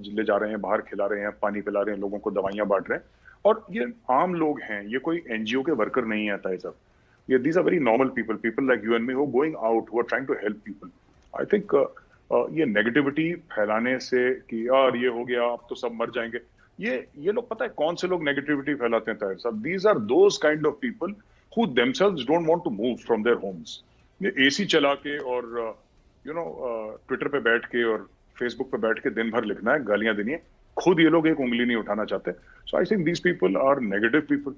ले जा रहे हैं, बाहर खिला रहे हैं, पानी पिला रहे हैं, लोगों को दवाइयां बांट रहे हैं। और ये आम लोग हैं, ये कोई एनजीओ के वर्कर नहीं आता है सब। ये these are very normal people, people like you and me, who going out, who are trying to help people. I think ये नेगेटिविटी फैलाने से कि यार ये हो गया, अब तो सब मर जाएंगे, ये लोग, पता है कौन से लोग नेगेटिविटी फैलाते हैं Tahir sahab? These are those kind of people who themselves don't want to move from their homes. ये एसी चला के और ट्विटर पे बैठ के और फेसबुक पे बैठ के दिन भर लिखना है, गालियां देनी है, खुद ये लोग एक उंगली नहीं उठाना चाहते। So I think these people are negative people.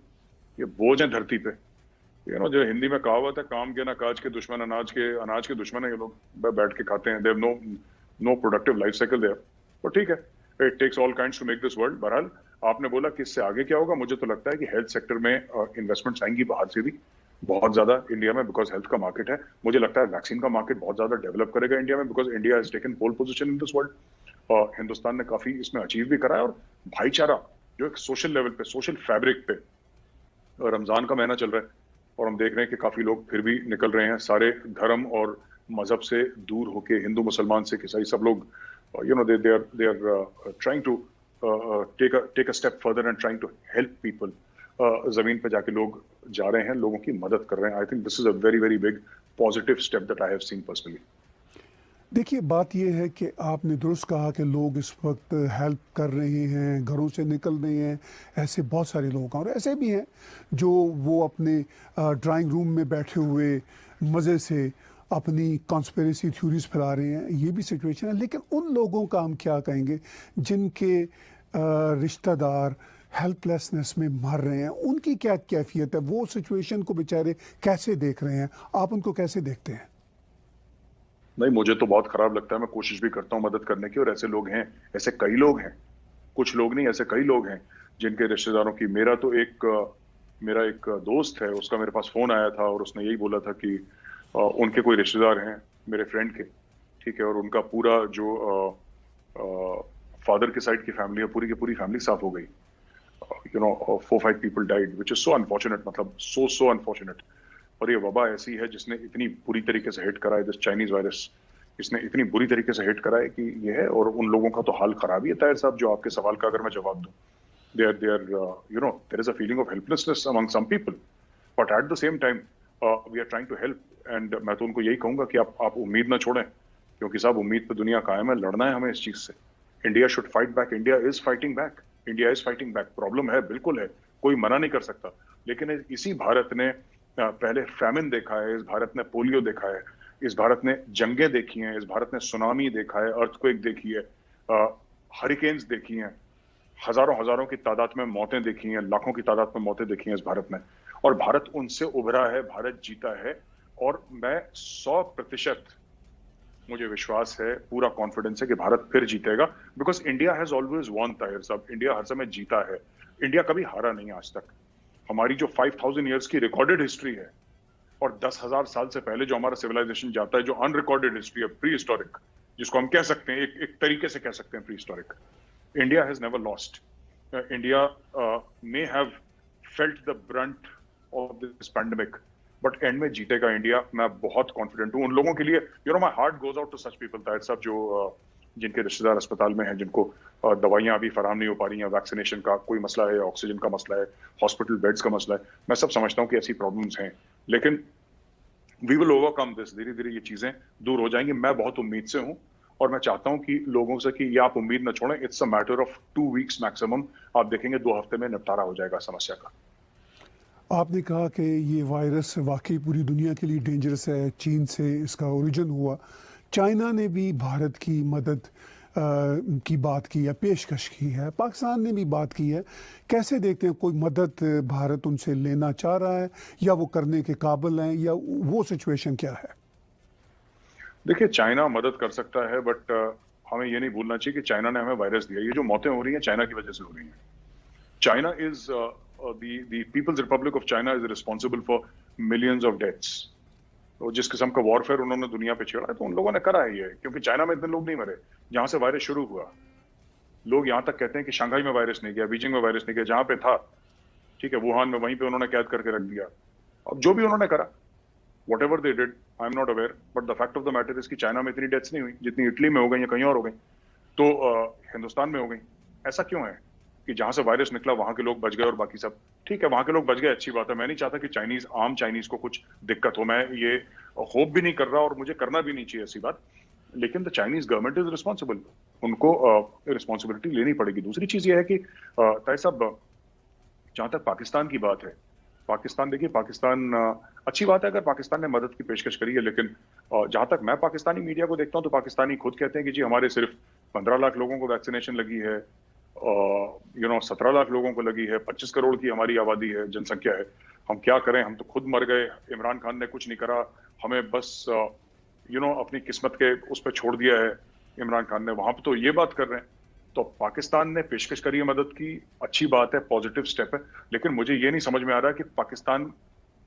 ये बोझ है धरती पे। जो हिंदी में कहावत है, काम के ना काज के दुश्मन, अनाज के दुश्मन है ये लोग, बैठ के खाते हैं। They have no productive life cycle there. पर ठीक है, it takes all kinds to make this world. बहरहाल आपने बोला कि इससे आगे क्या होगा, मुझे तो लगता है कि हेल्थ सेक्टर में इन्वेस्टमेंट्स आएंगी बाहर से भी बहुत ज्यादा इंडिया में, बिकॉज हेल्थ का मार्केट है। मुझे लगता है वैक्सीन का मार्केट बहुत ज्यादा डेवलप करेगा इंडिया में, because India has taken pole position in this world. और हिंदुस्तान ने काफी इसमें अचीव भी करा है। और भाईचारा जो एक सोशल लेवल पे, सोशल फैब्रिक पे, रमजान का महीना चल रहा है और हम देख रहे हैं कि काफी लोग फिर भी निकल रहे हैं, सारे धर्म और मजहब से दूर होके, हिंदू मुसलमान सिख ईसाई सब लोग they are trying to take a step further and trying to help people. जमीन पे जाके लोग जा रहे हैं, लोगों की मदद कर रहे हैं। I think this is a very very big positive step that I have seen personally. देखिए, बात यह है कि आपने दुरुस्त कहा कि लोग इस वक्त हेल्प कर रहे हैं, घरों से निकल रहे हैं। ऐसे बहुत सारे लोग हैं और ऐसे भी हैं जो वो अपने ड्राइंग रूम में बैठे हुए मज़े से अपनी कॉन्स्पिरेसी थ्योरीज फैला रहे हैं। ये भी सिचुएशन है। लेकिन उन लोगों का हम क्या कहेंगे जिनके रिश्तेदार हेल्पलेसनेस में मर रहे हैं? उनकी क्या कैफियत है? वो सिचुएशन को बेचारे कैसे देख रहे हैं? आप उनको कैसे देखते हैं? नहीं, मुझे तो बहुत खराब लगता है। मैं कोशिश भी करता हूँ मदद करने की, और ऐसे लोग हैं, ऐसे कई लोग हैं, कुछ लोग नहीं, ऐसे कई लोग हैं जिनके रिश्तेदारों की। मेरा एक दोस्त है, उसका मेरे पास फोन आया था और उसने यही बोला था कि उनके कोई रिश्तेदार हैं मेरे फ्रेंड के, ठीक है, और उनका पूरा जो फादर के साइड की फैमिली है, पूरी की पूरी फैमिली साफ हो गई। 4-5 people died, which is so unfortunate, मतलब सो अनफॉर्चुनेट। और ये वबा ऐसी है जिसने इतनी बुरी तरीके से हिट करा है, दिस चाइनीज वायरस, इसने इतनी बुरी तरीके से हिट करा है कि ये है। और उन लोगों का तो हाल खराब ही है ताहिर साहब, जो आपके सवाल का अगर मैं जवाब दूं, there is a feeling of helplessness among some people, but at the same time we are trying to help. and मैं तो उनको यही कहूंगा कि आप उम्मीद ना छोड़ें, क्योंकि साहब उम्मीद पे दुनिया कायम है, लड़ना है हमें इस चीज से। India should fight back, India is fighting back, India is fighting back. Problem है, बिल्कुल है, कोई मना नहीं कर सकता, लेकिन इसी भारत ने पहले फैमिन देखा है, इस भारत ने पोलियो देखा है, इस भारत ने जंगें देखी हैं, इस भारत ने सुनामी देखा है, अर्थक्वेक देखी है, हरिकेन्स देखी हैं, हजारों की तादाद में मौतें देखी हैं, लाखों की तादाद में मौतें देखी हैं इस भारत में। और भारत उनसे उभरा है, भारत जीता है। और मैं 100% मुझे विश्वास है, पूरा कॉन्फिडेंस है कि भारत फिर जीतेगा, because India has always won Tahir sahab. India हर समय जीता है, इंडिया कभी हारा नहीं आज तक। हमारी जो 5000 ईयर्स की रिकॉर्डेड हिस्ट्री है, और 10,000 साल से पहले जो हमारा सिविलाइजेशन जाता है, जो अनरिकॉर्डेड हिस्ट्री है, प्री हिस्टोरिक, जिसको हम कह सकते हैं, एक तरीके से कह सकते हैं pre historic, India has never lost. India may have felt the brunt of this pandemic, but and में जीतेगा इंडिया, मैं बहुत कॉन्फिडेंट हूं। उन लोगों के लिए my heart goes out to such people Tahir sahab, जो जिनके रिश्तेदार अस्पताल में हैं, जिनको दवाइयां अभी फराहम नहीं हो पा रही हैं, वैक्सीनेशन का कोई मसला है, ऑक्सीजन का मसला है, हॉस्पिटल बेड्स का मसला है। मैं सब समझता हूं कि ऐसी प्रॉब्लम्स हैं, लेकिन वी विल ओवरकम दिस। धीरे धीरे ये चीजें दूर हो जाएंगी, मैं बहुत उम्मीद से हूं। और मैं चाहता हूं कि लोगों से कि ये आप उम्मीद न छोड़ें, it's a matter of 2 weeks maximum. आप देखेंगे 2 हफ्ते में निपटारा हो जाएगा समस्या का। आपने कहा कि ये वायरस वाकई पूरी दुनिया के लिए डेंजरस है। चीन से इसका ओरिजिन हुआ। चाइना ने भी भारत की मदद की बात की है, पेशकश की है। पाकिस्तान ने भी बात की है। कैसे देखते हैं, कोई मदद भारत उनसे लेना चाह रहा है या वो करने के काबिल हैं, या वो सिचुएशन क्या है? देखिए, चाइना मदद कर सकता है, बट हमें ये नहीं भूलना चाहिए कि चाइना ने हमें वायरस दिया। ये जो मौतें हो रही हैं, चाइना की वजह से हो रही हैं। China is the People's Republic of China is responsible for millions of deaths. तो जिस किस्म का वॉरफेयर उन्होंने दुनिया पे छेड़ा है, तो उन लोगों ने करा है ये, क्योंकि चाइना में इतने लोग नहीं मरे जहां से वायरस शुरू हुआ। लोग यहां तक कहते हैं कि शंघाई में वायरस नहीं गया, बीजिंग में वायरस नहीं गया, जहां पे था, ठीक है, वुहान में, वहीं पे उन्होंने कैद करके रख दिया। अब जो भी उन्होंने करा, what ever they did, I am not aware, but the fact of the matter is कि चाइना में इतनी डेथ्स नहीं हुई जितनी इटली में हो गई या कहीं और हो गई। तो हिंदुस्तान में हो गई। ऐसा क्यों है कि जहां से वायरस निकला वहां के लोग बच गए और बाकी सब ठीक है? वहां के लोग बच गए, अच्छी बात है। मैं नहीं चाहता कि आम चाइनीज को कुछ दिक्कत हो, मैं ये होप भी नहीं कर रहा और मुझे करना भी नहीं चाहिए ऐसी बात। लेकिन the Chinese government is responsible, उनको रिस्पॉन्सिबिलिटी लेनी पड़ेगी। दूसरी चीज ये है कि ताई साहब, जहां तक पाकिस्तान की बात है, पाकिस्तान देखिए, पाकिस्तान अच्छी बात है अगर पाकिस्तान ने मदद की पेशकश करी है, लेकिन जहां तक मैं पाकिस्तानी मीडिया को देखता हूं तो पाकिस्तानी खुद कहते हैं कि जी हमारे सिर्फ 15 लाख लोगों को वैक्सीनेशन लगी है, 17 लाख लोगों को लगी है, 25 करोड़ की हमारी आबादी है, जनसंख्या है, हम क्या करें, हम तो खुद मर गए, इमरान खान ने कुछ नहीं करा, हमें बस अपनी किस्मत के उस पर छोड़ दिया है इमरान खान ने। वहां पर तो ये बात कर रहे हैं। तो पाकिस्तान ने पेशकश करी है मदद की, अच्छी बात है, पॉजिटिव स्टेप है, लेकिन मुझे ये नहीं समझ में आ रहा कि पाकिस्तान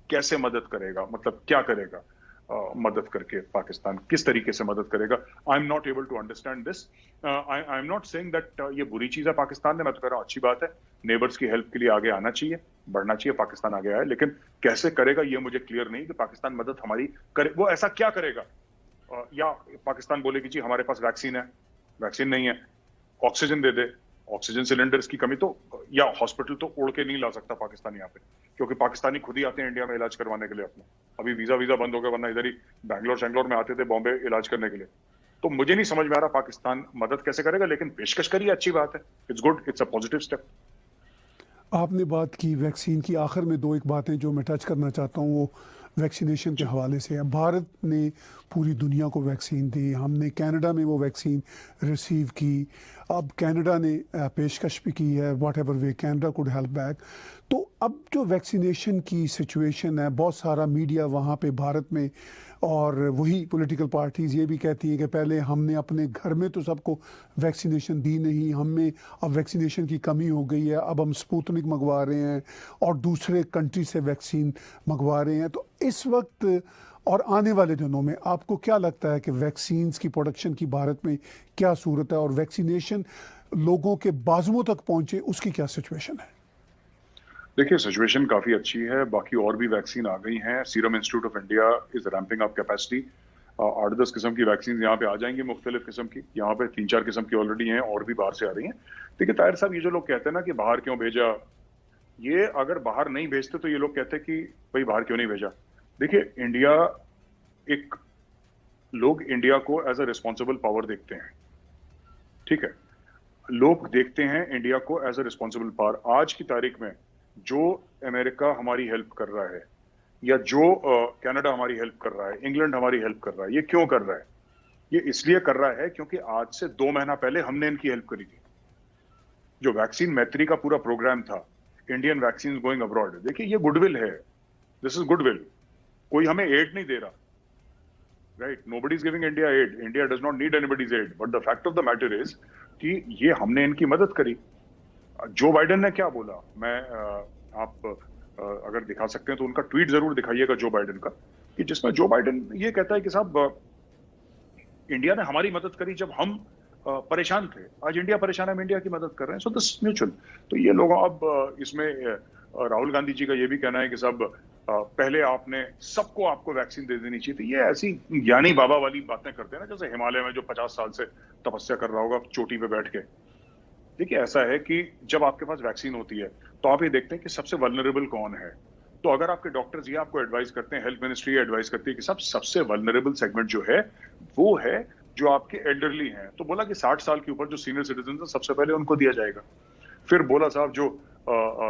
कैसे मदद करेगा, मतलब क्या करेगा मदद करके, पाकिस्तान किस तरीके से मदद करेगा। I am not able to understand this. I am not saying that ये बुरी चीज है पाकिस्तान ने, मैं तो कह रहा हूं अच्छी बात है, नेबर्स की हेल्प के लिए आगे आना चाहिए, बढ़ना चाहिए, पाकिस्तान आगे आए, लेकिन कैसे करेगा ये मुझे क्लियर नहीं कि पाकिस्तान मदद हमारी करे, वो ऐसा क्या करेगा। या पाकिस्तान बोले कि जी हमारे पास वैक्सीन है, वैक्सीन नहीं है, ऑक्सीजन दे दे, ऑक्सीजन सिलेंडर्स की कमी तो, या हॉस्पिटल तो उड़ के नहीं ला सकता पाकिस्तान यहाँ पे, क्योंकि पाकिस्तानी खुद ही आते हैं इंडिया में इलाज करवाने के लिए अपना। अभी वीजा बंद हो गया, वरना इधर ही बैंगलोर में आते थे बॉम्बे इलाज करने के लिए। तो मुझे नहीं समझ में आ रहा पाकिस्तान मदद कैसे करेगा, लेकिन पेशकश करिए, अच्छी बात है, it's good, it's a positive step. आपने बात की वैक्सीन की, आखिर में दो एक बातें जो मैं टच करना चाहता हूँ वो वैक्सीनेशन के हवाले से है। भारत ने पूरी दुनिया को वैक्सीन दी, हमने कनाडा में वो वैक्सीन रिसीव की, अब कनाडा ने पेशकश भी की है, what ever way Canada could help back. तो अब जो वैक्सीनेशन की सिचुएशन है, बहुत सारा मीडिया वहाँ पे भारत में और वही पॉलिटिकल पार्टीज़ ये भी कहती हैं कि पहले हमने अपने घर में तो सबको वैक्सीनेशन दी नहीं, हमें अब वैक्सीनेशन की कमी हो गई है, अब हम स्पुतनिक मंगवा रहे हैं और दूसरे कंट्री से वैक्सीन मंगवा रहे हैं। तो इस वक्त और आने वाले दिनों में आपको क्या लगता है कि वैक्सीन्स की प्रोडक्शन की भारत में क्या सूरत है और वैक्सीनेशन लोगों के बाजुओं तक पहुंचे उसकी क्या सिचुएशन है? देखिए, सिचुएशन काफी अच्छी है, बाकी और भी वैक्सीन आ गई हैं। Serum Institute of India is ramping up capacity, 8-10 किस्म की वैक्सीन यहाँ पे आ जाएंगी, मुख्तलिफ किस्म की, यहाँ पे 3-4 किस्म की ऑलरेडी हैं और भी बाहर से आ रही हैं। देखिए ताहिर साहब, ये जो लोग कहते हैं ना कि बाहर क्यों भेजा, ये अगर बाहर नहीं भेजते तो ये लोग कहते कि भाई बाहर क्यों नहीं भेजा। देखिए इंडिया, एक लोग इंडिया को एज अ रिस्पॉन्सिबल पावर देखते हैं, ठीक है, लोग देखते हैं इंडिया को एज अ रिस्पॉन्सिबल पावर। आज की तारीख में जो अमेरिका हमारी हेल्प कर रहा है, या जो कनाडा हमारी हेल्प कर रहा है, इंग्लैंड हमारी हेल्प कर रहा है, ये क्यों कर रहा है? ये इसलिए कर रहा है क्योंकि आज से 2 महीना पहले हमने इनकी हेल्प करी थी। जो वैक्सीन मैत्री का पूरा प्रोग्राम था, इंडियन वैक्सीन गोइंग अब्रॉड, देखिए ये गुडविल है, दिस इज गुडविल, कोई हमें एड नहीं दे रहा, right? Nobody is giving India aid, India does not need anybody's aid, but the fact of the matter is कि ये हमने इनकी मदद करी। जो बाइडेन ने क्या बोला, मैं आप अगर दिखा सकते हैं तो उनका ट्वीट जरूर दिखाइएगा जो बाइडेन का, कि जिसमें जो बाइडेन ये कहता है कि साहब इंडिया ने हमारी मदद करी जब हम परेशान थे, आज इंडिया परेशान है, हम इंडिया की मदद कर रहे हैं, सो दिस म्यूचुअल। तो ये लोग अब इसमें राहुल गांधी जी का ये भी कहना है कि साहब पहले आपको वैक्सीन दे देनी चाहिए थी। ये ऐसी ज्ञानी बाबा वाली बातें करते हैं ना, जैसे हिमालय में जो 50 साल से तपस्या कर रहा होगा चोटी पे बैठ के। देखिए ऐसा है कि जब आपके पास वैक्सीन होती है तो आप ये देखते हैं कि सबसे वल्नरेबल कौन है। तो अगर आपके डॉक्टर्स ये आपको एडवाइस करते हैं, हेल्थ मिनिस्ट्री एडवाइस करती है कि सबसे वल्नरेबल सेगमेंट जो है वो है जो आपके एल्डरली हैं, तो बोला कि 60 साल के ऊपर जो सीनियर सिटीजन है सबसे पहले उनको दिया जाएगा। फिर बोला साहब जो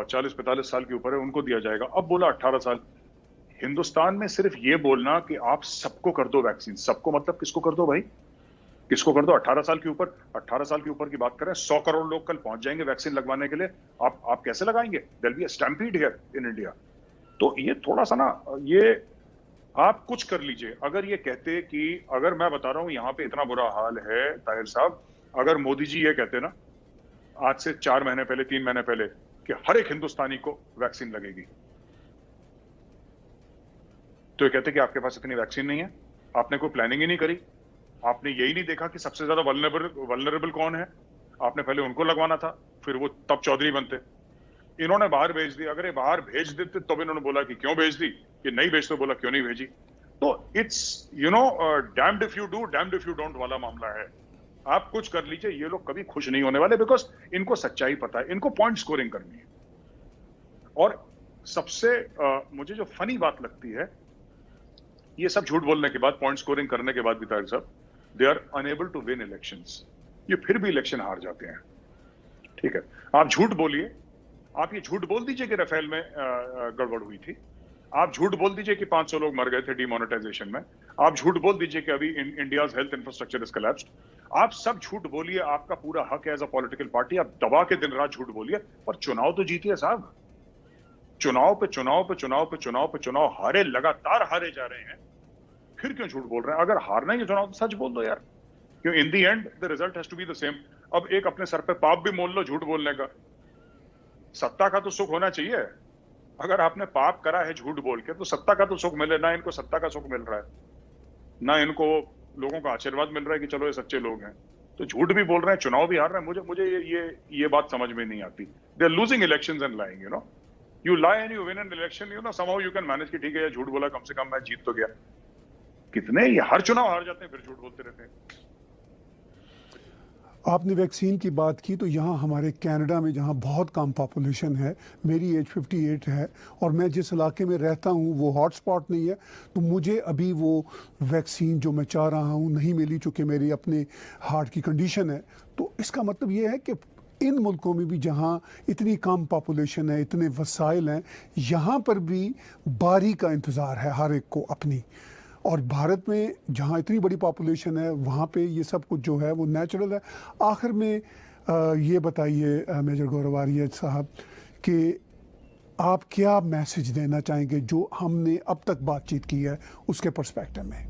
40-45 साल के ऊपर है उनको दिया जाएगा। अब बोला 18 साल। हिंदुस्तान में सिर्फ ये बोलना कि आप सबको कर दो वैक्सीन, सबको मतलब किसको कर दो भाई, किसको कर दो? 18 साल के ऊपर, 18 साल के ऊपर की बात करें, 100 करोड़ लोग कल पहुंच जाएंगे वैक्सीन लगवाने के लिए, आप कैसे लगाएंगे? There be a stampede here in India. तो ये थोड़ा सा ना, ये आप कुछ कर लीजिए। अगर ये कहते कि, अगर मैं बता रहा हूं यहां पे इतना बुरा हाल है ताहिर साहब, अगर मोदी जी ये कहते ना आज से 4 महीने पहले, 3 महीने पहले, कि हर एक हिंदुस्तानी को वैक्सीन लगेगी, तो ये कहते कि आपके पास इतनी वैक्सीन नहीं है, आपने कोई प्लानिंग ही नहीं करी, आपने यही नहीं देखा कि सबसे ज्यादा वल्नरेबल कौन है, आपने पहले उनको लगवाना था, फिर वो तब चौधरी बनते। इन्होंने बाहर भेज दी। अगर ये बाहर भेज देते तब इन्होंने बोला कि क्यों भेज दी, कि नहीं भेजते बोला क्यों नहीं भेजी। तो it's damned if you do damned if you don't वाला मामला है। आप कुछ कर लीजिए, ये लोग कभी खुश नहीं होने वाले, बिकॉज इनको सच्चाई पता है, इनको पॉइंट स्कोरिंग करनी है। और सबसे मुझे जो फनी बात लगती है, ये सब झूठ बोलने के बाद, पॉइंट स्कोरिंग करने के बाद भी Tariq sahab, they are unable to win elections. ये फिर भी इलेक्शन हार जाते हैं। ठीक है, आप झूठ बोलिए, आप ये झूठ बोल दीजिए कि राफेल में गड़बड़ हुई थी, आप झूठ बोल दीजिए कि 500 लोग मर गए थे डिमोनेटाइजेशन में, आप झूठ बोल दीजिए कि अभी India's health infrastructure is collapsed. आप सब झूठ बोलिए, आपका पूरा हक है एज अ पॉलिटिकल पार्टी, आप दबा के दिन रात झूठ बोलिए, पर चुनाव तो जीतिए साहब। चुनाव पे चुनाव पे चुनाव पे चुनाव पे चुनाव हारे, लगातार हारे जा रहे हैं, फिर क्यों झूठ बोल रहे हैं? अगर हारना ही है चुनाव तो सच बोल दो यार, क्यों? In the end the result has to be the same. अब एक अपने सर पे पाप भी मोल लो झूठ बोलने का। सत्ता का तो सुख होना चाहिए। अगर आपने पाप करा है झूठ बोल के, तो सत्ता का तो सुख मिले ना। इनको सत्ता का सुख मिल रहा है, ना इनको लोगों का आशीर्वाद मिल रहा है कि चलो ये सच्चे लोग हैं, तो झूठ भी बोल रहे हैं, चुनाव भी हार रहे हैं। मुझे ये बात समझ में नहीं आती। They are losing elections and lying, you lie and you win an election, somehow you can manage कि ठीक है ये झूठ बोला, कम से कम मैं जीत तो गया। कितने ये हर चुनाव हार जाते हैं, फिर झूठ बोलते रहते हैं। आपने वैक्सीन की बात की, तो यहाँ हमारे कनाडा में जहाँ बहुत कम पॉपुलेशन है, मेरी एज 58 है और मैं जिस इलाके में रहता हूँ वो हॉट स्पॉट नहीं है, तो मुझे अभी वो वैक्सीन जो मैं चाह रहा हूँ नहीं मिली, चूँकि मेरी अपने हार्ट की कंडीशन है। तो इसका मतलब ये है कि इन मुल्कों में भी जहाँ इतनी कम पॉपुलेशन है, इतने वसाइल हैं, यहाँ पर भी बारी का इंतज़ार है हर एक को अपनी। और भारत में जहाँ इतनी बड़ी पॉपुलेशन है, वहाँ पे ये सब कुछ जो है वो नेचुरल है। आखिर में ये बताइए मेजर गौरव आर्य साहब कि आप क्या मैसेज देना चाहेंगे जो हमने अब तक बातचीत की है उसके पर्सपेक्टिव में?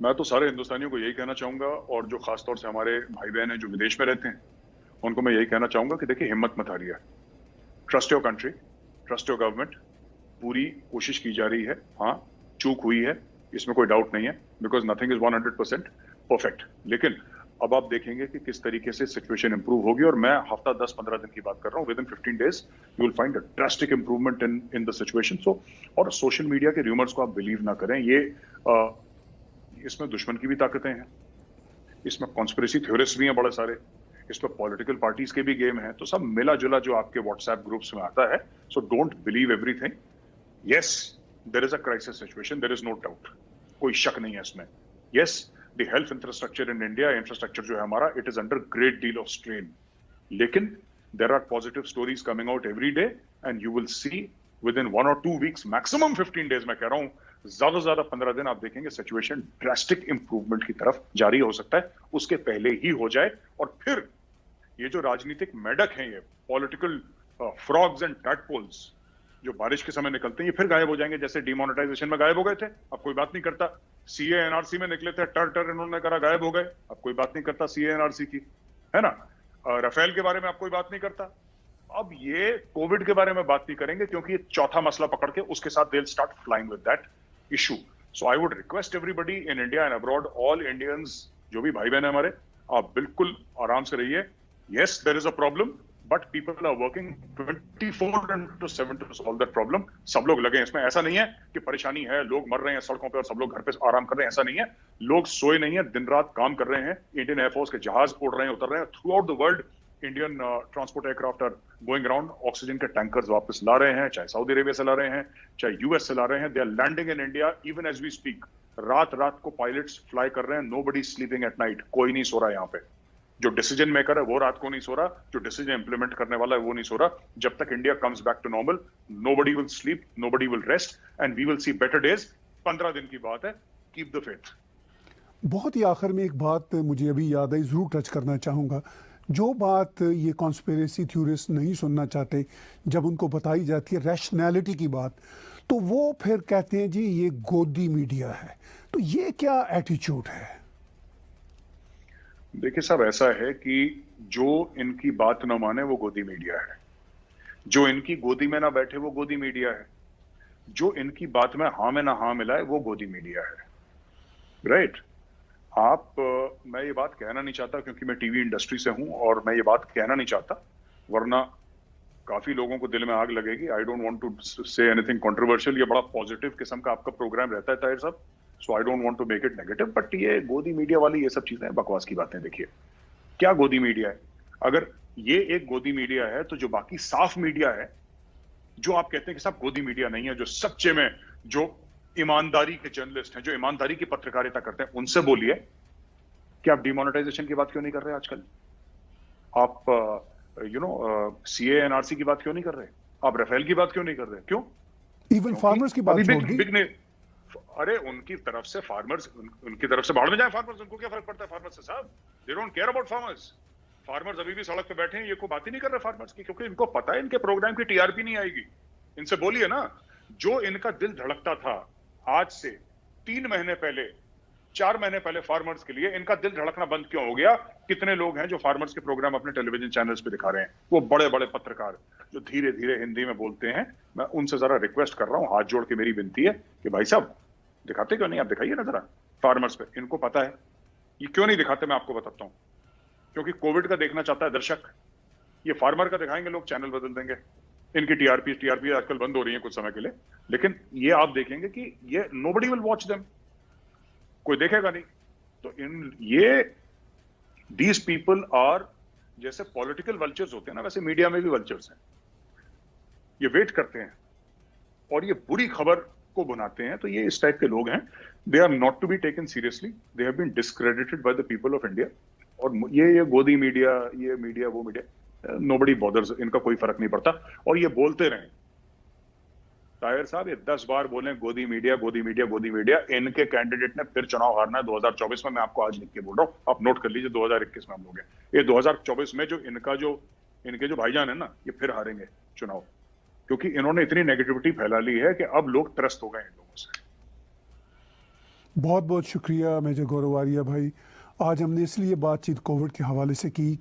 मैं तो सारे हिंदुस्तानियों को यही कहना चाहूंगा, और जो खासतौर से हमारे भाई बहन हैं जो विदेश में रहते हैं, उनको मैं यही कहना चाहूंगा कि देखिए, हिम्मत मत हारिए। Trust your country, trust your government. पूरी कोशिश की जा रही है। हाँ, चूक हुई है, इसमें कोई डाउट नहीं है, बिकॉज नथिंग इज 100% परफेक्ट। लेकिन अब आप देखेंगे कि किस तरीके से सिचुएशन इंप्रूव होगी, और मैं हफ्ता 10-15 दिन की बात कर रहा हूँ। Within 15 days you will find a drastic improvement in the situation. So, और सोशल मीडिया के रूमर्स को आप बिलीव ना करें। इसमें दुश्मन की भी ताकतें हैं, इसमें कॉन्स्पिरेसी थ्योरिस्ट भी हैं बड़े सारे, इसमें पॉलिटिकल पार्टीज के भी गेम हैं, तो सब मिला जुला जो आपके व्हाट्सएप ग्रुप्स में आता है। So don't believe everything. Yes, there is a crisis situation, there is no doubt, कोई शक नहीं है इसमें। Yes, the health infrastructure in India, infrastructure जो है हमारा, it is under great deal of strain. लेकिन there are positive stories coming out every day, and you will see within 1 or 2 weeks, maximum 15 days, मैं कह रहा हूं, ज्यादा से ज्यादा 15 दिन, आप देखेंगे सिचुएशन ड्रास्टिक इंप्रूवमेंट की तरफ जारी हो सकता है। उसके पहले ही हो जाए, और फिर ये जो राजनीतिक मेढक हैं, ये पॉलिटिकल फ्रॉग्स एंड टैडपोल्स जो बारिश के समय निकलते हैं, ये फिर गायब हो जाएंगे, जैसे डिमोनेटाइजेशन में गायब हो गए थे। अब कोई बात नहीं करता। सीए एनआरसी में निकले थे, टर इन्होंने करा, गायब हो गए। अब कोई बात नहीं करता सीए एनआरसी की, है ना। राफेल के बारे में आप कोई बात नहीं करता। अब ये कोविड के बारे में बात नहीं करेंगे, क्योंकि ये चौथा मसला पकड़ के उसके साथ they will start flying with that issue. So I would request everybody in India and abroad, all Indians, जो भी भाई बहन है हमारे, आप बिल्कुल आराम से रहिए। Yes, there is a problem, but people are working 24/7 to solve that problem. सब लोग लगे हैं इसमें। ऐसा नहीं है कि परेशानी है, लोग मर रहे हैं सड़कों पे और सब लोग घर पे आराम कर रहे हैं, ऐसा नहीं है। लोग सोए नहीं है, दिन रात काम कर रहे हैं। इंडियन एयरफोर्स के जहाज उड़ रहे हैं, उतर रहे हैं throughout the world. Indian transport aircraft are going around, oxygen के टैंकर्स वापस ला रहे हैं, चाहे सऊदी अरेबिया से ला रहे हैं, चाहे यूएस से ला रहे हैं। They are landing in India even as we speak. रात रात को पायलट्स फ्लाई कर रहे हैं। नोबडी स्लीपिंग एट नाइट, कोई नहीं सो रहा यहाँ पे। जो डिसीजन मेकर है वो रात को नहीं सो रहा, जो डिसीजन इंप्लीमेंट करने वाला है वो नहीं सो रहा। जब तक India comes back to normal, nobody will sleep, nobody will rest, and we will see better days. 15 दिन की बात है, कीप द फेथ। बहुत ही आखिर में एक बात मुझे अभी याद आई, ज़रूर टच करना चाहूँगा। जो बात ये कॉन्स्पिरेसी थ्योरिस्ट नहीं सुनना चाहते, जब उनको बताई जाती है रैशनैलिटी की बात, तो वो फिर कहते हैं जी ये गोदी मीडिया है। तो ये क्या एटीट्यूड है? देखिए साहब, ऐसा है कि जो इनकी बात ना माने वो गोदी मीडिया है, जो इनकी गोदी में ना बैठे वो गोदी मीडिया है, जो इनकी बात में हाँ में ना हाँ मिलाए वो गोदी मीडिया है। राइट? मैं ये बात कहना नहीं चाहता क्योंकि मैं टीवी इंडस्ट्री से हूं, और मैं ये बात कहना नहीं चाहता, वरना काफी लोगों को दिल में आग लगेगी। I don't want to say anything controversial. ये बड़ा पॉजिटिव किस्म का आपका प्रोग्राम रहता है ताहिर साहब, so I don't want to make it negative, but ये गोदी मीडिया वाली ये सब चीजें बकवास की बातें। देखिए क्या गोदी मीडिया है? अगर ये एक गोदी मीडिया है तो जो बाकी साफ मीडिया है, जो आप कहते हैं कि साहब गोदी मीडिया नहीं है, जो सच्चे में जो ईमानदारी के जर्नलिस्ट हैं, जो ईमानदारी की पत्रकारिता करते हैं, उनसे बोलिए कि आप डिमोनेटाइजेशन की बात क्यों नहीं कर रहे आजकल? आप सीए एनआरसी की बात क्यों नहीं कर रहे? आप राफेल की बात क्यों नहीं कर रहे? क्यों? इवन फार्मर्स की बात छोड़ दी। बिग ने अरे उनकी तरफ से फार्मर्स, उनकी तरफ से बाहर में जाए फार्मर्स, उनको क्या फर्क पड़ता है फार्मर्स से? साहब they don't care about farmers. Farmers अभी भी सड़क पे बैठे हैं, ये कोई बात ही नहीं कर रहे फार्मर्स की, क्योंकि इनको पता है इनके प्रोग्राम की टीआरपी नहीं आएगी। इनसे बोलिए ना, जो इनका दिल धड़कता था आज से 3 महीने पहले, 4 महीने पहले फार्मर्स के लिए, इनका दिल धड़कना बंद क्यों हो गया? कितने लोग हैं जो फार्मर्स के प्रोग्राम अपने टेलीविजन चैनल्स पे दिखा रहे हैं, वो बड़े बड़े पत्रकार जो धीरे धीरे हिंदी में बोलते हैं। मैं उनसे जरा रिक्वेस्ट कर रहा हूं, हाथ जोड़ के मेरी विनती है कि भाई साहब दिखाते क्यों नहीं? आप दिखाइए ना जरा फार्मर्स पे, इनको पता है। ये क्यों नहीं दिखाते मैं आपको बताता हूं, क्योंकि कोविड का देखना चाहता है दर्शक। ये फार्मर का दिखाएंगे लोग, चैनल बदल देंगे। इनकी टीआरपी आजकल बंद हो रही है कुछ समय के लिए, लेकिन ये आप देखेंगे कि ये नोबडी विल वॉच देम, कोई देखेगा नहीं। तो ये दीज पीपल आर, जैसे पॉलिटिकल वल्चर्स होते हैं ना, वैसे मीडिया में भी वल्चर्स हैं। ये वेट करते हैं और ये बुरी खबर को बनाते हैं। तो ये इस टाइप के लोग हैं। They are not to be taken seriously, they have been discredited by the people of India. और ये गोदी मीडिया, ये मीडिया, वो मीडिया, नोबडी बॉदर्स, इनका कोई फर्क नहीं पड़ता। और ये बोलते रहें, ताहिर साहब ये 10 बार बोले गोदी मीडिया, गोदी मीडिया, गोदी मीडिया, इनके कैंडिडेट ने फिर चुनाव हारना है 2024 में। मैं आपको आज लिख के बोल रहा हूं, आप नोट कर लीजिए, 2021 में हम लोग हैं, ये 2024 में जो इनके जो भाईजान है ना, ये फिर हारेंगे चुनाव, क्योंकि इन्होंने इतनी नेगेटिविटी फैला ली है कि अब लोग त्रस्त हो गए इन लोगों से। बहुत बहुत शुक्रिया मेजर गौरव आर्या भाई। आज हमने इसलिए बातचीत कोविड के हवाले से की